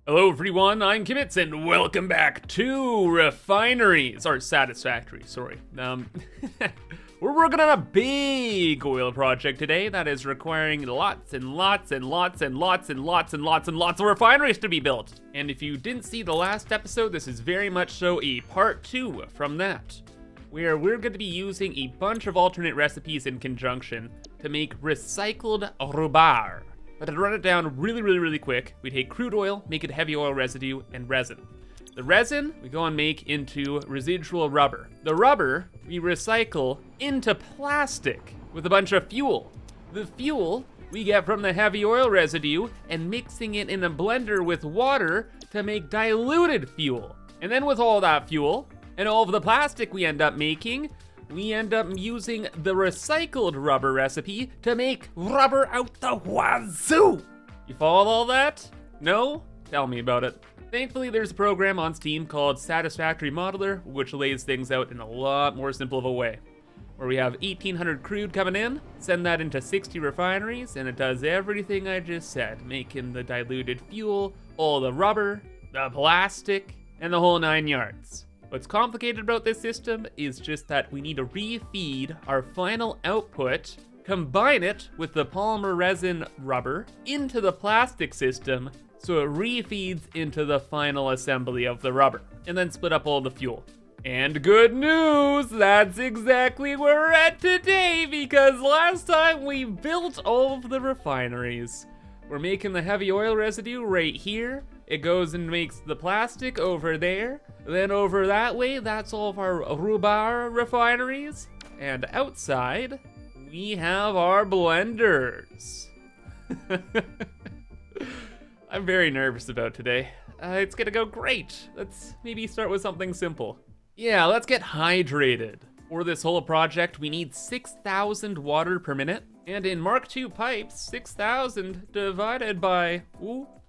Hello everyone, I'm ImKibitz and welcome back to Refineries, or Satisfactory, sorry. We're working on a big oil project today that is requiring lots and lots of refineries to be built. And if you didn't see the last episode, this is very much so a part 2 from that, where we're going to be using a bunch of alternate recipes in conjunction to make recycled rhubarb. But to run it down really quick, we take crude oil, make it heavy oil residue, and resin. The resin, we go and make into residual rubber. The rubber, we recycle into plastic with a bunch of fuel. The fuel, we get from the heavy oil residue and mixing it in a blender with water to make diluted fuel. And then with all that fuel, and all of the plastic we end up making, we end up using the recycled rubber recipe to make rubber out the wazoo. You follow all that? No? Tell me about it. Thankfully, there's a program on Steam called Satisfactory Modeler, which lays things out in a lot more simple of a way. Where we have 1,800 crude coming in, send that into 60 refineries, and it does everything I just said, making the diluted fuel, all the rubber, the plastic, and the whole 9 yards. What's complicated about this system is just that we need to refeed our final output, combine it with the polymer resin rubber into the plastic system so it refeeds into the final assembly of the rubber, and then split up all the fuel. And good news, that's exactly where we're at today, because last time we built all of the refineries. We're making the heavy oil residue right here. It goes and makes the plastic over there. Then over that way, that's all of our rhubarb refineries. And outside, we have our blenders. I'm very nervous about today. It's gonna go great. Let's maybe start with something simple. Yeah, let's get hydrated. For this whole project, we need 6,000 water per minute. And in Mark II pipes, 6,000 divided by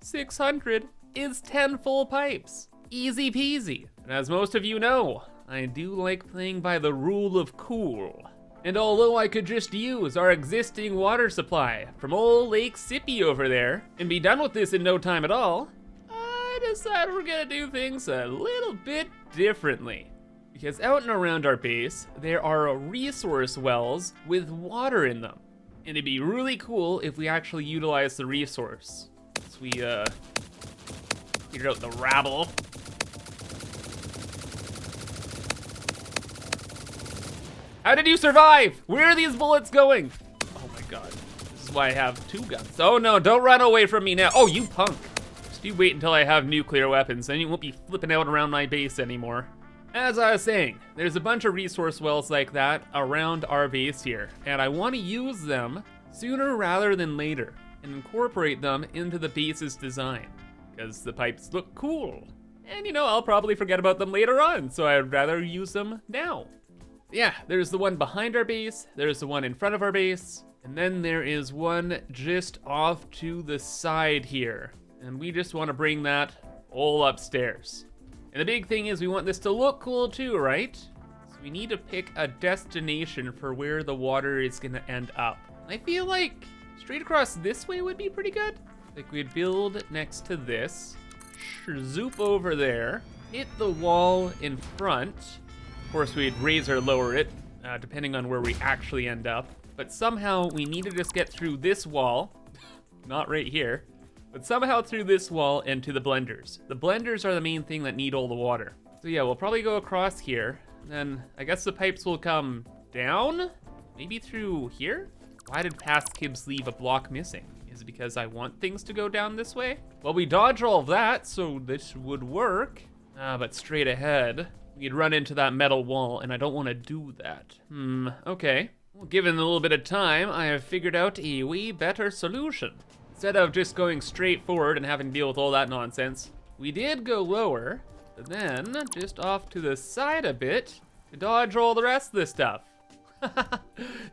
600 is 10 full pipes. Easy peasy. And as most of you know, I do like playing by the rule of cool. And although I could just use our existing water supply from old Lake Sippy over there and be done with this in no time at all, I decided we're gonna do things a little bit differently. Because out and around our base, there are resource wells with water in them. And it'd be really cool if we actually utilize the resource. So we figure out the rabble. How did you survive? Where are these bullets going? Oh my god, this is why I have 2 guns. Oh no, don't run away from me now. Oh, you punk. Just you wait until I have nuclear weapons, then you won't be flipping out around my base anymore. As I was saying, there's a bunch of resource wells like that around our base here, and I want to use them sooner rather than later and incorporate them into the base's design, because the pipes look cool. And you know, I'll probably forget about them later on, so I'd rather use them now. Yeah, there's the one behind our base, there's the one in front of our base, and then there is one just off to the side here. And we just want to bring that all upstairs. And the big thing is we want this to look cool too, right? So we need to pick a destination for where the water is gonna end up. I feel like straight across this way would be pretty good. Like we'd build next to this, zoop over there, hit the wall in front. Of course we'd raise or lower it, depending on where we actually end up. But somehow we need to just get through this wall, not right here, but somehow through this wall and to the blenders. The blenders are the main thing that need all the water. So yeah, we'll probably go across here. Then I guess the pipes will come down? Maybe through here? Why did past Kibs leave a block missing? Is it because I want things to go down this way? Well, we dodge all of that, so this would work. But straight ahead, we'd run into that metal wall, and I don't want to do that. Okay. Well, given a little bit of time, I have figured out a way better solution. Instead of just going straight forward and having to deal with all that nonsense, we did go lower, but then just off to the side a bit to dodge all the rest of this stuff.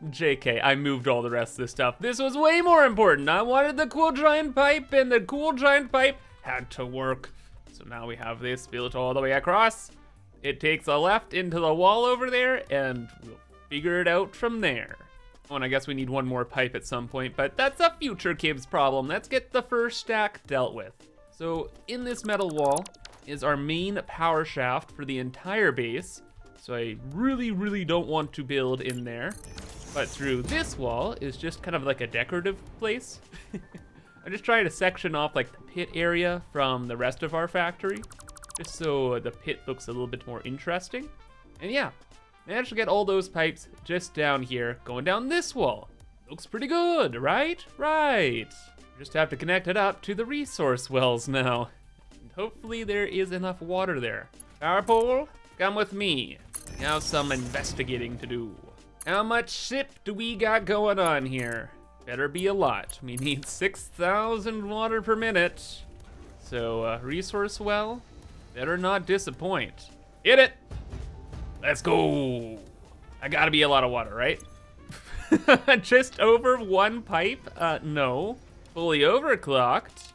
JK, I moved all the rest of this stuff. This was way more important. I wanted the cool giant pipe, and the cool giant pipe had to work. So now we have this built all the way across. It takes a left into the wall over there, and we'll figure it out from there. Oh, and I guess we need one more pipe at some point, but that's a future Kibs problem. Let's get the first stack dealt with. So in this metal wall is our main power shaft for the entire base. So I really don't want to build in there. But through this wall is just kind of like a decorative place. I'm just trying to section off like the pit area from the rest of our factory, just so the pit looks a little bit more interesting. And yeah, managed to get all those pipes just down here, going down this wall. Looks pretty good, right? Right. Just have to connect it up to the resource wells now. And hopefully there is enough water there. Power pole, come with me. We have some investigating to do. How much sip do we got going on here? Better be a lot. We need 6,000 water per minute. So resource well, better not disappoint. Hit it. Let's go. I gotta be a lot of water, right? Just over one pipe? No. Fully overclocked.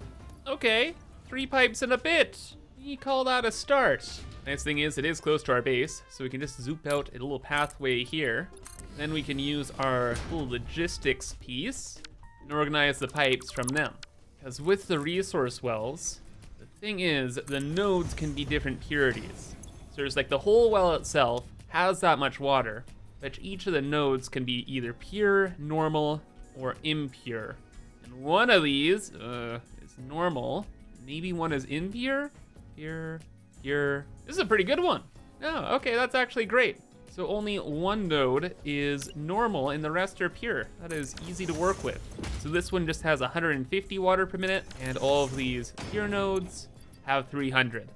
Okay, 3 pipes and a bit. You call that a start. Nice thing is it is close to our base, so we can just zoop out a little pathway here. Then we can use our little logistics piece and organize the pipes from them. Because with the resource wells, the thing is the nodes can be different purities. So there's like the whole well itself has that much water, but each of the nodes can be either pure, normal, or impure. And one of these is normal. Maybe one is impure? Pure. This is a pretty good one. Oh, okay, that's actually great. So only one node is normal and the rest are pure. That is easy to work with. So this one just has 150 water per minute and all of these pure nodes have 300.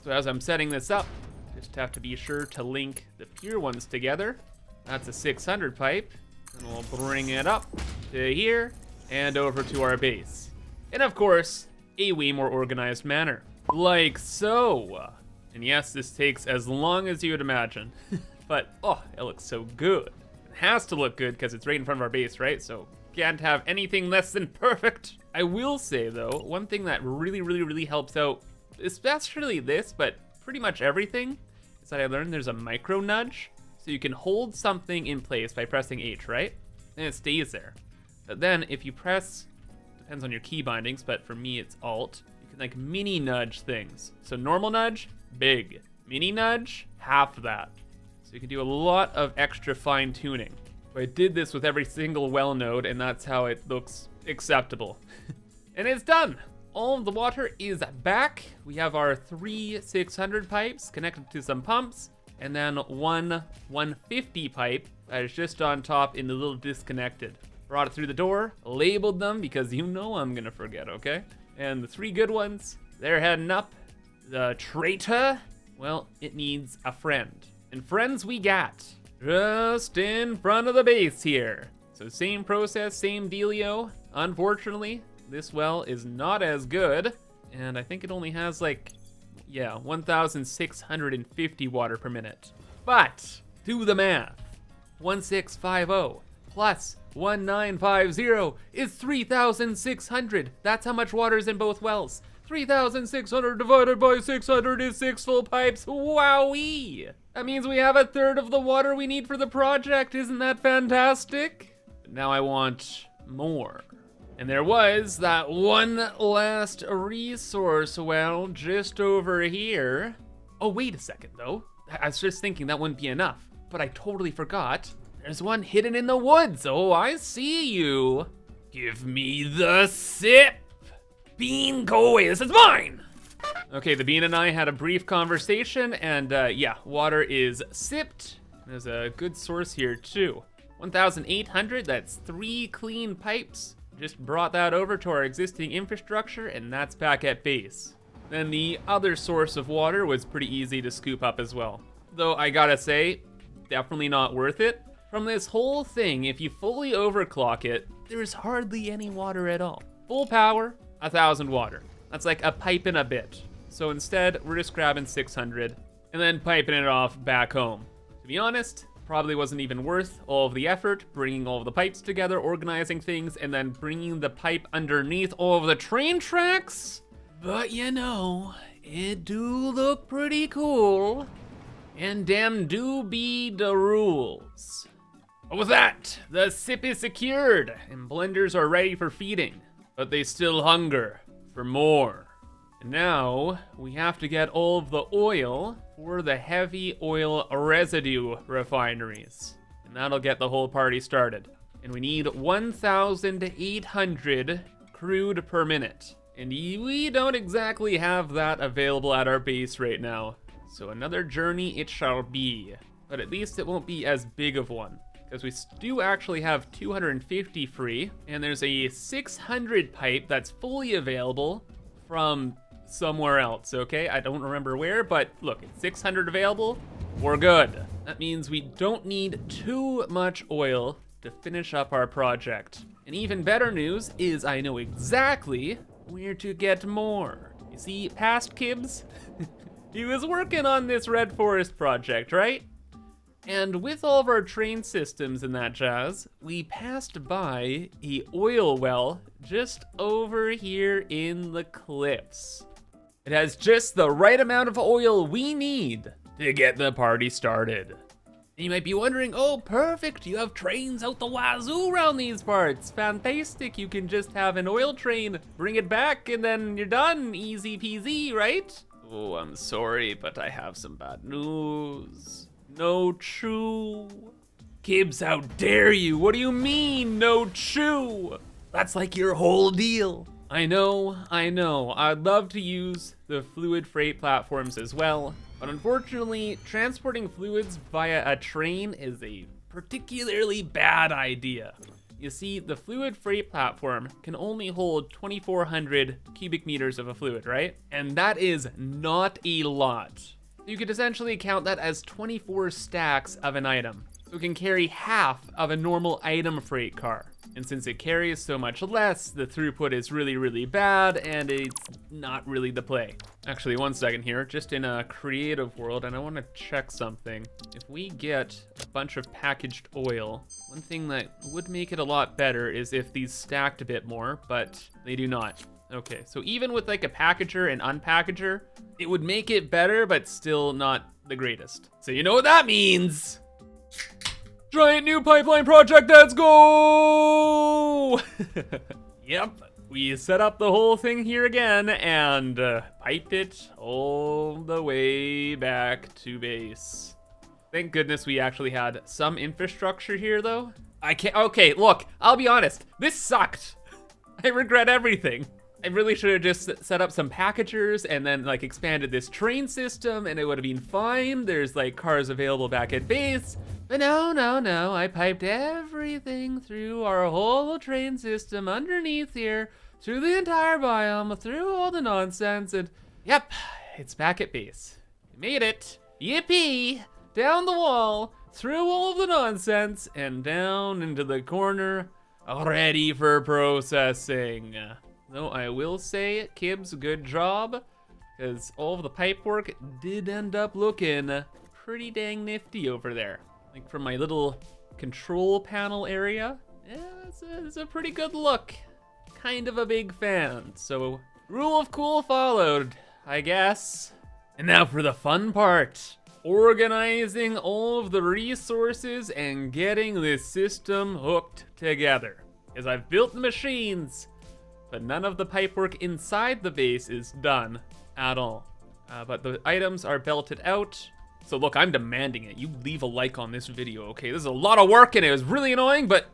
So as I'm setting this up, just have to be sure to link the pure ones together. That's a 600 pipe. And we'll bring it up to here and over to our base. And of course, a way more organized manner. Like so. And yes, this takes as long as you would imagine. But, oh, it looks so good. It has to look good because it's right in front of our base, right? So can't have anything less than perfect. I will say though, one thing that really helps out, especially this, but pretty much everything, is that I learned there's a micro nudge. So you can hold something in place by pressing H, right? And it stays there. But then if you press, depends on your key bindings, but for me it's Alt, you can like mini nudge things. So normal nudge, big. Mini nudge, half that. So you can do a lot of extra fine tuning. So I did this with every single well node and that's how it looks acceptable. And it's done. All of the water is back. We have our 3 600 pipes connected to some pumps and then one 150 pipe that is just on top in the little disconnected. Brought it through the door, labeled them because you know I'm gonna forget, okay? And the 3 good ones, they're heading up. The traitor, well, it needs a friend. And friends we got, just in front of the base here. So same process, same dealio. Unfortunately, this well is not as good. And I think it only has like, yeah, 1,650 water per minute. But, do the math. 1650 plus 1950 is 3,600. That's how much water is in both wells. 3,600 divided by 600 is 6 full pipes. Wowee! That means we have a third of the water we need for the project. Isn't that fantastic? But now I want more. And there was that one last resource well just over here. Oh, wait a second though. I was just thinking that wouldn't be enough, but I totally forgot. There's one hidden in the woods. Oh, I see you. Give me the sip. Bean, go away, this is mine! Okay, the bean and I had a brief conversation and yeah, water is sipped. There's a good source here too. 1,800, that's 3 clean pipes. Just brought that over to our existing infrastructure and that's back at base. Then the other source of water was pretty easy to scoop up as well. Though I gotta say, definitely not worth it. From this whole thing, if you fully overclock it, there's hardly any water at all. Full power, 1,000 water. That's like a pipe and a bit. So instead, we're just grabbing 600 and then piping it off back home. To be honest, probably wasn't even worth all of the effort, bringing all of the pipes together, organizing things, and then bringing the pipe underneath all of the train tracks. But you know, it do look pretty cool. And damn do be the rules. But with that, the sip is secured and blenders are ready for feeding. But they still hunger for more. And now we have to get all of the oil for the heavy oil residue refineries. And that'll get the whole party started. And we need 1,800 crude per minute. And we don't exactly have that available at our base right now. So another journey it shall be. But at least it won't be as big of one, because we do actually have 250 free, and there's a 600 pipe that's fully available from somewhere else, okay? I don't remember where, but look, it's 600 available, we're good. That means we don't need too much oil to finish up our project. And even better news is I know exactly where to get more. You see, past Kibs, he was working on this Red Forest project, right? And with all of our train systems and that jazz, we passed by a oil well just over here in the cliffs. It has just the right amount of oil we need to get the party started. And you might be wondering, oh, perfect, you have trains out the wazoo around these parts. Fantastic, you can just have an oil train, bring it back, and then you're done, easy peasy, right? Oh, I'm sorry, but I have some bad news. No chew. Kibs, how dare you? What do you mean, no chew? That's like your whole deal. I know. I'd love to use the fluid freight platforms as well, but unfortunately, transporting fluids via a train is a particularly bad idea. You see, the fluid freight platform can only hold 2,400 cubic meters of a fluid, right? And that is not a lot. You could essentially count that as 24 stacks of an item. So it can carry half of a normal item freight car. And since it carries so much less, the throughput is really, really bad, and it's not really the play. Actually, one second here, just in a creative world, and I wanna check something. If we get a bunch of packaged oil, one thing that would make it a lot better is if these stacked a bit more, but they do not. Okay, so even with like a packager and unpackager, it would make it better, but still not the greatest. So you know what that means? Giant new pipeline project, let's go! Yep, we set up the whole thing here again and piped it all the way back to base. Thank goodness we actually had some infrastructure here though. Okay, look, I'll be honest, this sucked. I regret everything. I really should have just set up some packagers and then like expanded this train system and it would have been fine. There's like cars available back at base. But no, I piped everything through our whole train system underneath here, through the entire biome, through all the nonsense, and yep, it's back at base. We made it, yippee, down the wall, through all of the nonsense, and down into the corner, ready for processing. Though I will say, Kibs, good job, because all of the pipe work did end up looking pretty dang nifty over there. Like from my little control panel area, yeah, it's a pretty good look. Kind of a big fan, so rule of cool followed, I guess. And now for the fun part, organizing all of the resources and getting this system hooked together. As I've built the machines, but none of the pipework inside the base is done at all. But the items are belted out. So look, I'm demanding it. You leave a like on this video, okay? This is a lot of work and it was really annoying, but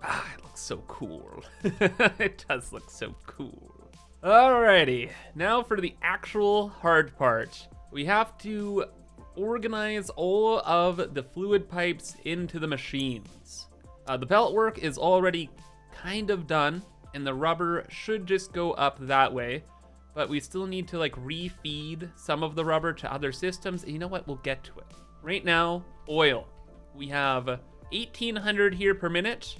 it looks so cool. It does look so cool. Alrighty, now for the actual hard part. We have to organize all of the fluid pipes into the machines. The belt work is already kind of done, and the rubber should just go up that way. But we still need to like refeed some of the rubber to other systems. And you know what? We'll get to it. Right now, oil. We have 1,800 here per minute,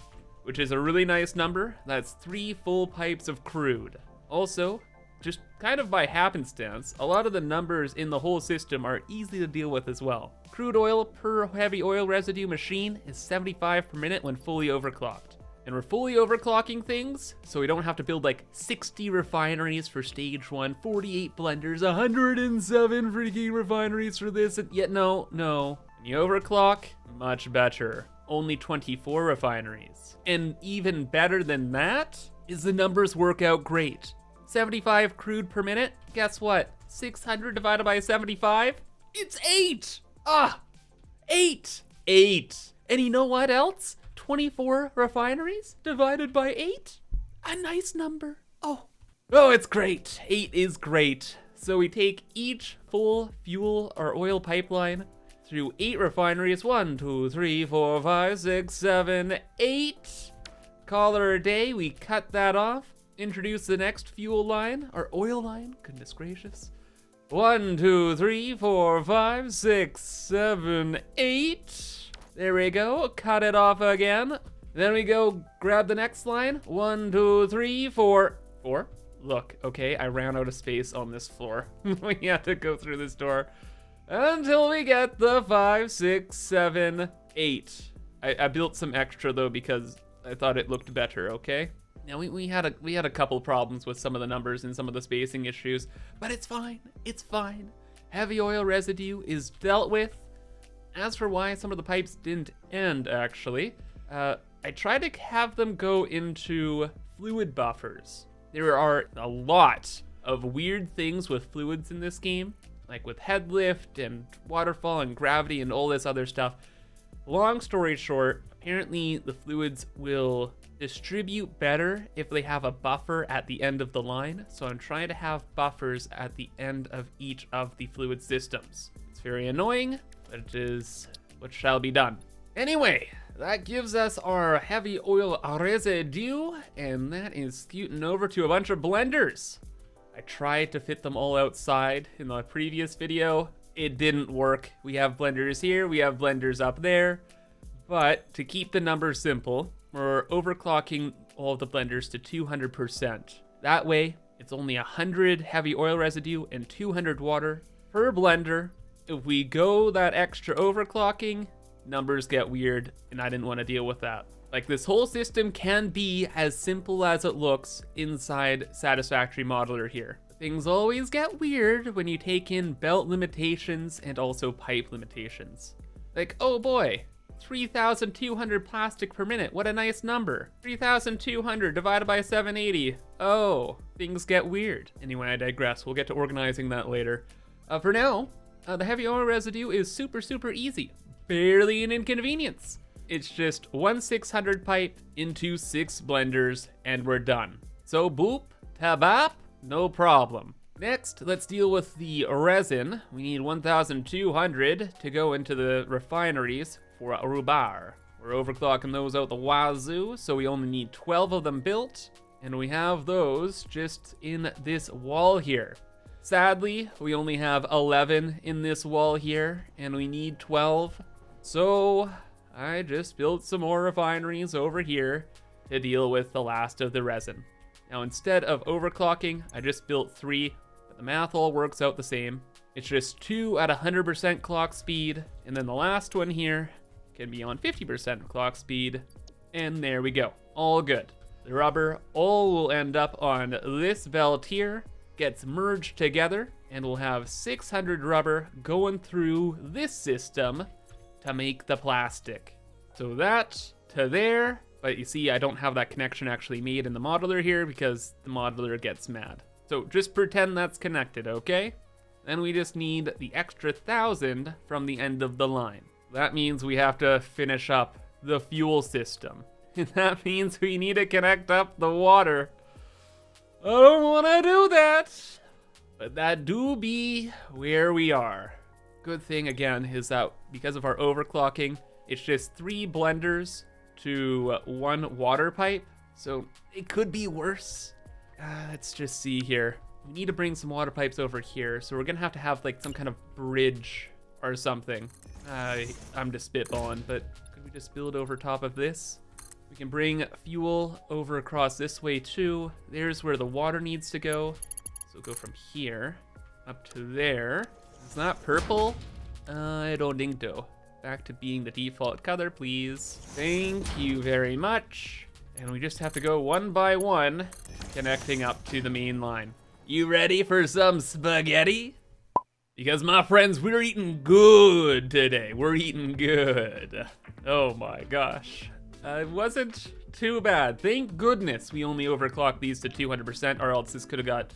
which is a really nice number. That's 3 full pipes of crude. Also, just kind of by happenstance, a lot of the numbers in the whole system are easy to deal with as well. Crude oil per heavy oil residue machine is 75 per minute when fully overclocked. And we're fully overclocking things, so we don't have to build like 60 refineries for stage 1, 48 blenders, 107 freaking refineries for this, and yet no. When you overclock, much better. Only 24 refineries. And even better than that is the numbers work out great. 75 crude per minute. Guess what? 600 divided by 75? It's 8! Ah! 8! 8! And you know what else? 24 refineries divided by 8? A nice number. Oh. Oh, it's great. 8 is great. So we take each full fuel or oil pipeline through 8 refineries. 1, 2, 3, 4, 5, 6, 7, 8. Call her a day. We cut that off. Introduce the next fuel line, or oil line. Goodness gracious. 1, 2, 3, 4, 5, 6, 7, 8. There we go. Cut it off again. Then we go grab the next line. 1, 2, 3, 4. 4? Look, okay, I ran out of space on this floor. We have to go through this door until we get the 5, 6, 7, 8. I built some extra though because I thought it looked better, okay? Now we had a couple problems with some of the numbers and some of the spacing issues, but it's fine. It's fine. Heavy oil residue is dealt with. As for why some of the pipes didn't end, actually, I tried to have them go into fluid buffers. There are a lot of weird things with fluids in this game, like with head lift and waterfall and gravity and all this other stuff. Long story short, apparently the fluids will distribute better if they have a buffer at the end of the line. So I'm trying to have buffers at the end of each of the fluid systems. It's very annoying, but it is what shall be done. Anyway, that gives us our heavy oil residue, and that is scooting over to a bunch of blenders. I tried to fit them all outside in the previous video. It didn't work. We have blenders here, we have blenders up there, but to keep the numbers simple, we're overclocking all of the blenders to 200%. That way, it's only 100 heavy oil residue and 200 water per blender. If we go that extra overclocking, numbers get weird, and I didn't want to deal with that. Like, this whole system can be as simple as it looks inside Satisfactory Modeler here. Things always get weird when you take in belt limitations and also pipe limitations. Like, oh boy, 3,200 plastic per minute. What a nice number. 3,200 divided by 780. Oh, things get weird. Anyway, I digress. We'll get to organizing that later. For now, the heavy oil residue is super, super easy. Barely an inconvenience. It's just 1 600 pipe into 6 blenders and we're done. So boop, tabap, no problem. Next, let's deal with the resin. We need 1,200 to go into the refineries for a rubar. We're overclocking those out the wazoo, so we only need 12 of them built, and we have those just in this wall here. Sadly, we only have 11 in this wall here, and we need 12. So I just built some more refineries over here to deal with the last of the resin. Now, instead of overclocking, I just built 3, but the math all works out the same. It's just 2 at 100% clock speed, and then the last one here can be on 50% clock speed, and there we go. All good. The rubber all will end up on this belt here, gets merged together, and we'll have 600 rubber going through this system to make the plastic. So that to there, but you see I don't have that connection actually made in the modeler here because the modeler gets mad. So just pretend that's connected, okay? Then we just need the extra 1,000 from the end of the line. That means we have to finish up the fuel system. And that means we need to connect up the water. I don't want to do that, but that do be where we are. Good thing again is that because of our overclocking, it's just 3 blenders to 1 water pipe. So it could be worse. Let's just see here. We need to bring some water pipes over here. So we're gonna have like some kind of bridge or something. I'm just spitballing, but could we just build over top of this? We can bring fuel over across this way too. There's where the water needs to go. So go from here up to there. Is that purple? I don't think so. Back to being the default color, please. Thank you very much. And we just have to go one by one, connecting up to the main line. You ready for some spaghetti? Because my friends, we're eating good today. We're eating good. Oh my gosh. I wasn't too bad. Thank goodness we only overclocked these to 200%, or else this could have got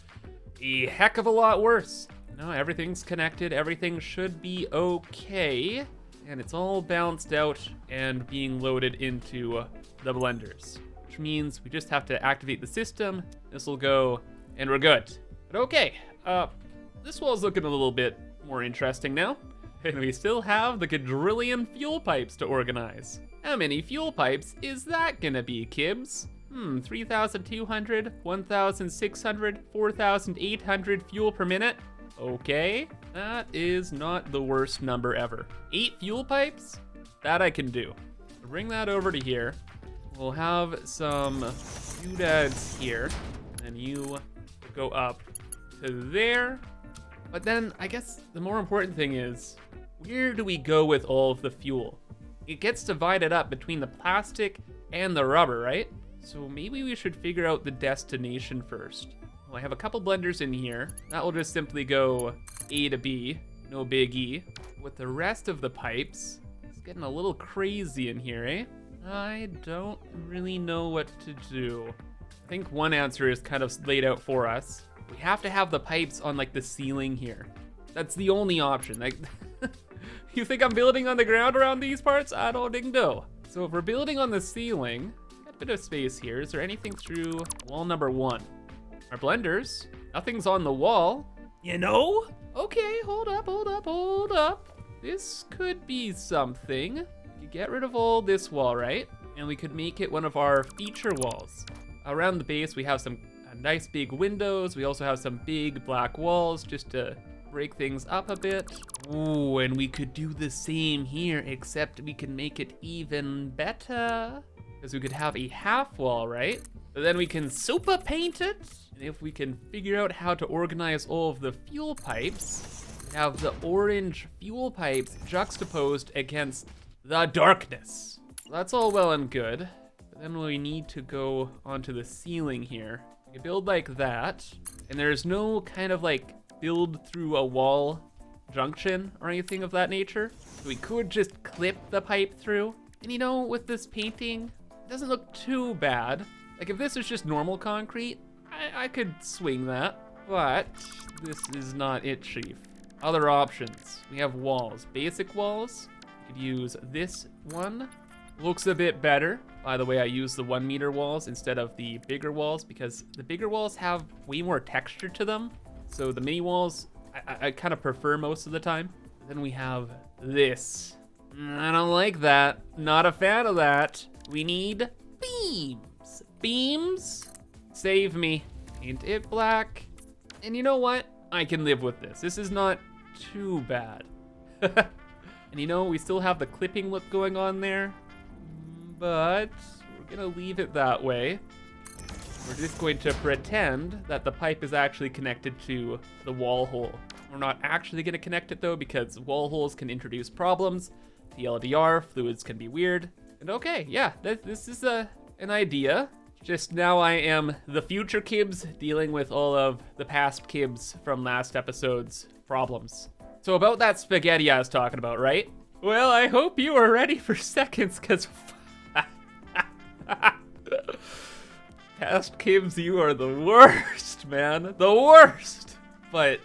a heck of a lot worse. No, everything's connected. Everything should be okay. And it's all balanced out and being loaded into the blenders, which means we just have to activate the system. This will go, and we're good. But okay, this wall's looking a little bit more interesting now. And we still have the quadrillion fuel pipes to organize. How many fuel pipes is that gonna be, Kibs? 3,200, 1,600, 4,800 fuel per minute. Okay, that is not the worst number ever. 8 fuel pipes? That I can do. Bring that over to here. We'll have some doodads here, and you go up to there. But then I guess the more important thing is, where do we go with all of the fuel? It gets divided up between the plastic and the rubber, right? So maybe we should figure out the destination first. Well, I have a couple blenders in here. That will just simply go A to B, no biggie. With the rest of the pipes, it's getting a little crazy in here, eh? I don't really know what to do. I think one answer is kind of laid out for us. We have to have the pipes on like the ceiling here. That's the only option. Like, you think I'm building on the ground around these parts? I don't think so. So if we're building on the ceiling, got a bit of space here. Is there anything through wall number 1? Our blenders, nothing's on the wall. You know? Okay, hold up. This could be something. We could get rid of all this wall, right? And we could make it one of our feature walls. Around the base, we have some nice big windows. We also have some big black walls just to break things up a bit. Ooh, and we could do the same here, except we can make it even better. Because we could have a half wall, right? But then we can super paint it. And if we can figure out how to organize all of the fuel pipes, we have the orange fuel pipes juxtaposed against the darkness. So that's all well and good. But then we need to go onto the ceiling here. We can build like that. And there's no kind of like build through a wall junction or anything of that nature. So we could just clip the pipe through. And you know, with this painting, it doesn't look too bad. Like if this was just normal concrete, I could swing that, but this is not it, Chief. Other options, we have walls. Basic walls, we could use this one. Looks a bit better. By the way, I use the 1 meter walls instead of the bigger walls because the bigger walls have way more texture to them. So the mini walls, I kind of prefer most of the time. Then we have this. I don't like that. Not a fan of that. We need beams. Beams? Save me. Paint it black. And you know what? I can live with this. This is not too bad. And you know, we still have the clipping look going on there. But we're gonna leave it that way. We're just going to pretend that the pipe is actually connected to the wall hole. We're not actually gonna connect it though because wall holes can introduce problems. TLDR, fluids can be weird. And okay, yeah, this is an idea. Just now I am the future Kibs dealing with all of the past Kibs from last episode's problems. So about that spaghetti I was talking about, right? Well, I hope you are ready for seconds, because past Kibs, you are the worst, man. The worst! But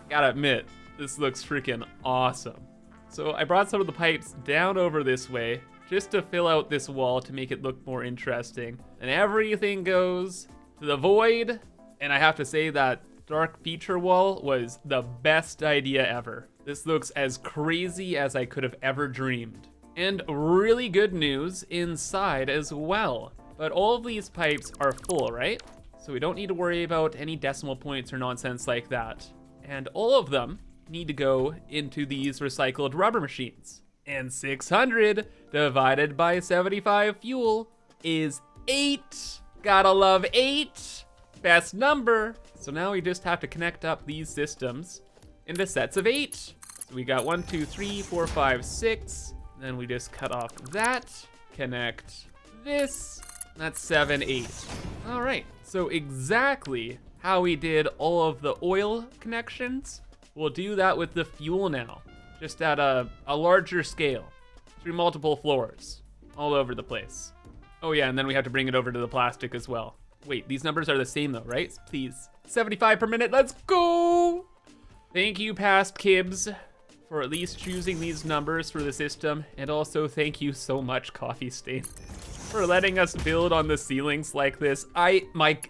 gotta admit, this looks freaking awesome. So I brought some of the pipes down over this way, just to fill out this wall to make it look more interesting. And everything goes to the void. And I have to say that dark feature wall was the best idea ever. This looks as crazy as I could have ever dreamed. And really good news inside as well. But all of these pipes are full, right? So we don't need to worry about any decimal points or nonsense like that. And all of them need to go into these recycled rubber machines. And 600 divided by 75 fuel is 8. Gotta love 8. Best number. So now we just have to connect up these systems into sets of 8. So we got 1, 2, 3, 4, 5, 6. Then we just cut off that, connect this. That's 7, 8. All right, so exactly how we did all of the oil connections, we'll do that with the fuel now. Just at a larger scale, through multiple floors, all over the place. Oh yeah, and then we have to bring it over to the plastic as well. Wait, these numbers are the same though, right? Please. 75 per minute, let's go! Thank you, past Kibs, for at least choosing these numbers for the system. And also thank you so much, Coffee Stain, for letting us build on the ceilings like this. My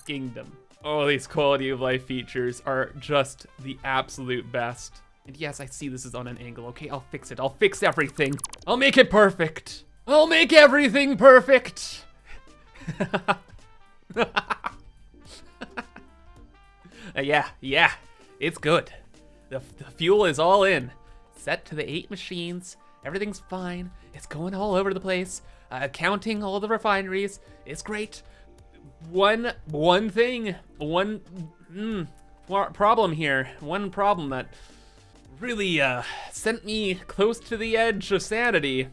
kingdom. Oh, these quality of life features are just the absolute best. And yes, I see this is on an angle. Okay, I'll fix it. I'll fix everything. I'll make it perfect. I'll make everything perfect. Yeah, it's good. The fuel is all in. Set to the 8 machines. Everything's fine. It's going all over the place. Counting all the refineries. It's great. One problem here. One problem that really sent me close to the edge of sanity.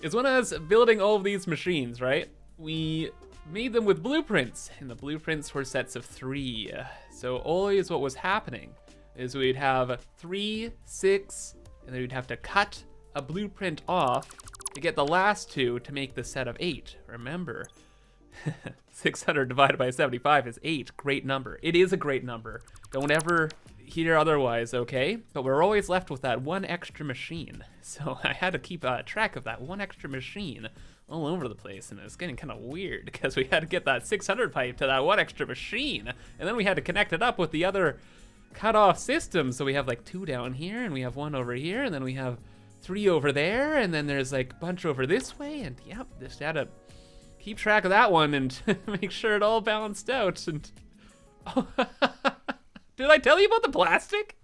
Is when I was building all of these machines, right? We made them with blueprints, and the blueprints were sets of 3. So always what was happening is we'd have 3, 6, and then we'd have to cut a blueprint off to get the last 2 to make the set of 8. Remember, 600 divided by 75 is 8. Great number. It is a great number. Don't ever hear otherwise, okay? But we're always left with that 1 extra machine. So I had to keep track of that 1 extra machine all over the place, and it was getting kind of weird because we had to get that 600 pipe to that 1 extra machine, and then we had to connect it up with the other cut-off system. So we have like 2 down here, and we have 1 over here, and then we have 3 over there, and then there's like a bunch over this way, and yep, just had to keep track of that one and make sure it all balanced out. And did I tell you about the plastic?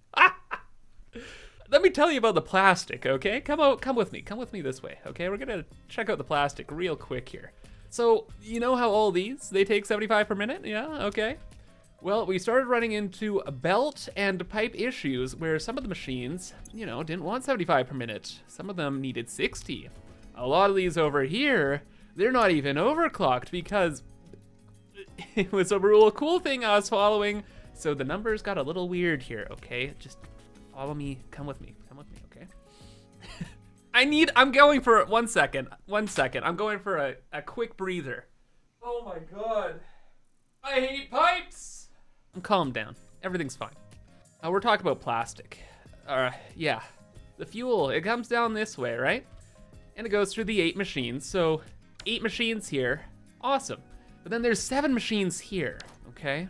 Let me tell you about the plastic, okay? Come with me this way, okay? We're gonna check out the plastic real quick here. So, you know how all these, they take 75 per minute? Yeah, okay. Well, we started running into belt and pipe issues where some of the machines, you know, didn't want 75 per minute. Some of them needed 60. A lot of these over here, they're not even overclocked because it was a real cool thing I was following. So the numbers got a little weird here, okay? Just follow me, come with me, okay? I'm going for 1 second. I'm going for a quick breather. Oh my God. I hate pipes. Calm down, everything's fine. We're talking about plastic. Yeah, the fuel, it comes down this way, right? And it goes through the 8 machines, so 8 machines here, awesome. But then there's 7 machines here, okay?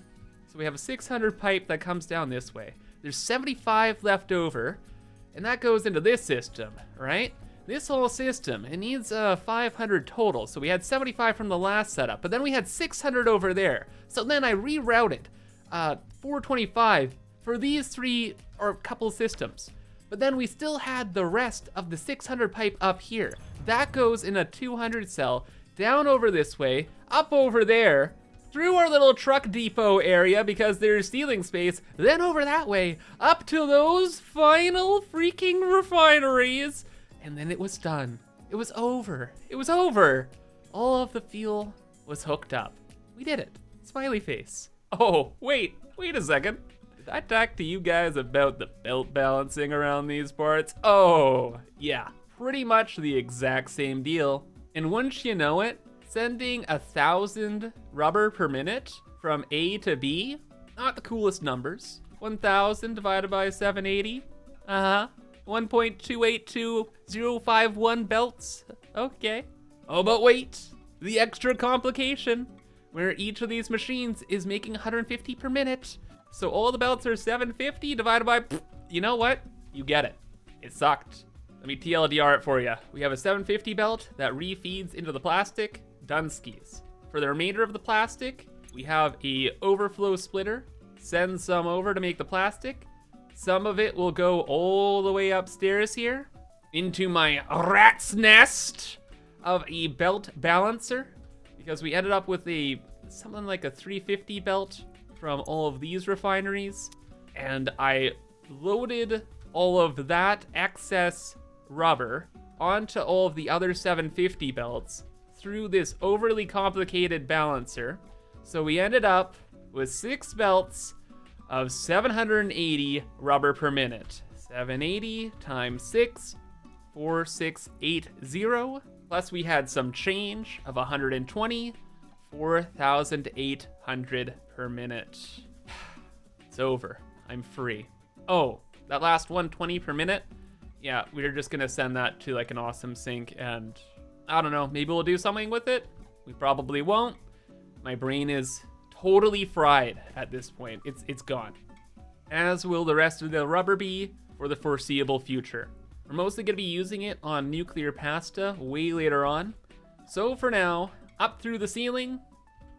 So we have a 600 pipe that comes down this way. There's 75 left over, and that goes into this system, right? This whole system, it needs 500 total. So we had 75 from the last setup, but then we had 600 over there. So then I rerouted 425 for these 3 or couple systems. But then we still had the rest of the 600 pipe up here. That goes in a 200 cell, down over this way, up over there, through our little truck depot area because there's ceiling space, then over that way, up to those final freaking refineries, and then it was done. It was over. It was over. All of the fuel was hooked up. We did it. Smiley face. Oh, wait a second. Did I talk to you guys about the belt balancing around these parts? Oh, yeah, pretty much the exact same deal. And wouldn't you know it, sending 1,000 rubber per minute from A to B, not the coolest numbers. 1,000 divided by 780, 1.282051 belts, okay. Oh, but wait, the extra complication, where each of these machines is making 150 per minute. So all the belts are 750 divided by, you know what? You get it. It sucked. Let me TLDR it for you. We have a 750 belt that refeeds into the plastic. Dunskies. For the remainder of the plastic, we have a overflow splitter. Send some over to make the plastic. Some of it will go all the way upstairs here into my rat's nest of a belt balancer, because we ended up with something like a 350 belt from all of these refineries, and I loaded all of that excess rubber onto all of the other 750 belts through this overly complicated balancer. So we ended up with 6 belts of 780 rubber per minute. 780 times 6, 4680. Plus we had some change of 120, 4,800 per minute. It's over. I'm free. Oh, that last 120 per minute? Yeah, we're just gonna send that to like an awesome sync, and I don't know, maybe we'll do something with it. We probably won't. My brain is totally fried at this point. It's gone. As will the rest of the rubber be for the foreseeable future. We're mostly gonna be using it on nuclear pasta way later on. So for now, up through the ceiling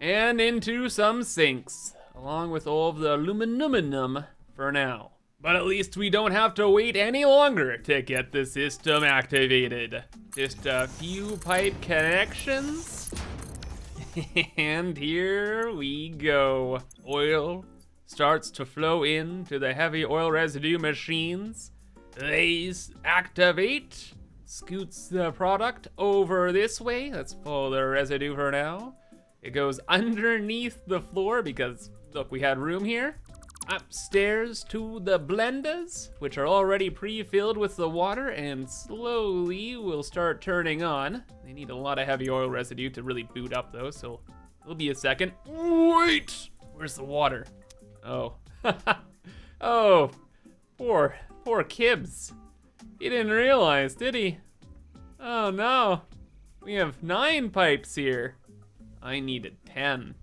and into some sinks, along with all of the aluminum for now. But at least we don't have to wait any longer to get the system activated. Just a few pipe connections. And here we go. Oil starts to flow into the heavy oil residue machines. They activate, scoots the product over this way. Let's follow the residue for now. It goes underneath the floor because, look, we had room here. Upstairs to the blenders, which are already pre-filled with the water and slowly will start turning on. They need a lot of heavy oil residue to really boot up though, so it'll be a second. Wait! Where's the water? Oh. Oh, poor Kibs. He didn't realize, did he? Oh no. We have 9 pipes here. I needed 10.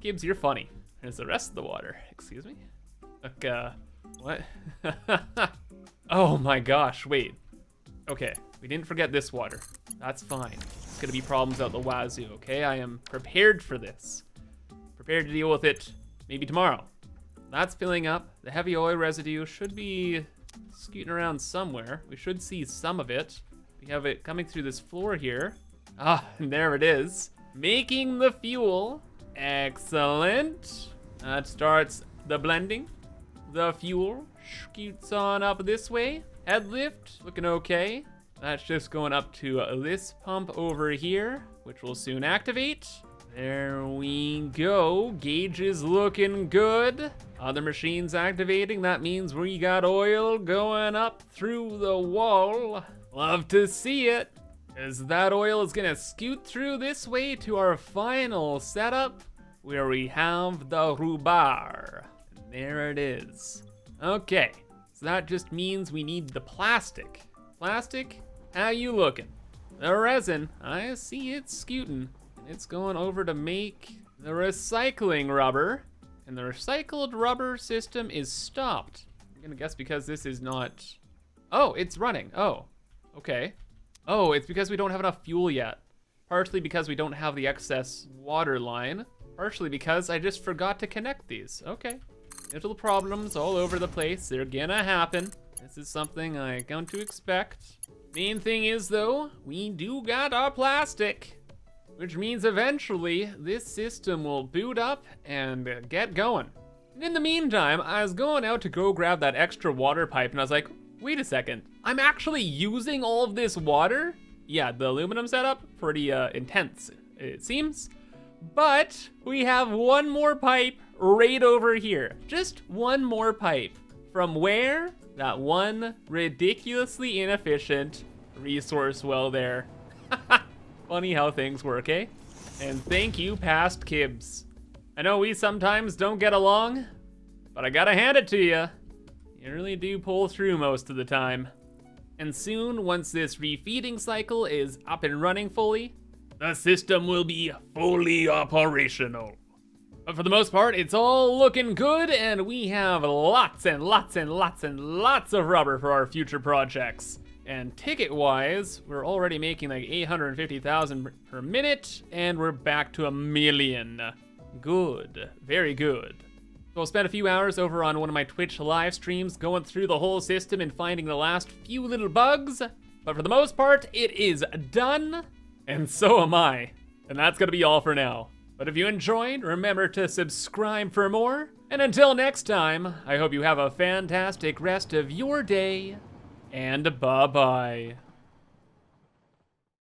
Gibbs, you're funny. There's the rest of the water. Excuse me? Okay, what? Oh my gosh, wait. Okay, we didn't forget this water. That's fine. It's gonna be problems out the wazoo, okay? I am prepared for this. Prepared to deal with it maybe tomorrow. That's filling up. The heavy oil residue should be scooting around somewhere. We should see some of it. We have it coming through this floor here. Ah, and there it is. Making the fuel. Excellent. That starts the blending. The fuel scoots on up this way. Head lift, looking okay. That's just going up to this pump over here, which will soon activate. There we go. Gauge is looking good. Other machines activating. That means we got oil going up through the wall. Love to see it, as that oil is gonna scoot through this way to our final setup, where we have the rubar. And there it is. Okay, so that just means we need the plastic. Plastic, how you looking? The resin, I see it scooting. It's going over to make the recycling rubber. And the recycled rubber system is stopped. I'm gonna guess because this is not... Oh, it's running, oh, okay. Oh, it's because we don't have enough fuel yet. Partially because we don't have the excess water line. Partially because I just forgot to connect these. Okay. Little problems all over the place. They're gonna happen. This is something I'm going to expect. Main thing is though, we do got our plastic. Which means eventually this system will boot up and get going. And in the meantime, I was going out to go grab that extra water pipe and I was like, wait a second, I'm actually using all of this water? Yeah, the aluminum setup, pretty intense, it seems. But we have one more pipe right over here. Just one more pipe. From where? That one ridiculously inefficient resource well there. Funny how things work, eh? And thank you, past Kibs. I know we sometimes don't get along, but I gotta hand it to you. You really do pull through most of the time. And soon, once this refeeding cycle is up and running fully, the system will be fully operational. But for the most part, it's all looking good, and we have lots and lots and lots and lots of rubber for our future projects. And ticket-wise, we're already making like 850,000 per minute, and we're back to 1 million. Good, very good. So I'll spend a few hours over on one of my Twitch live streams going through the whole system and finding the last few little bugs. But for the most part, it is done, and so am I. And that's gonna be all for now. But if you enjoyed, remember to subscribe for more. And until next time, I hope you have a fantastic rest of your day. And bye-bye.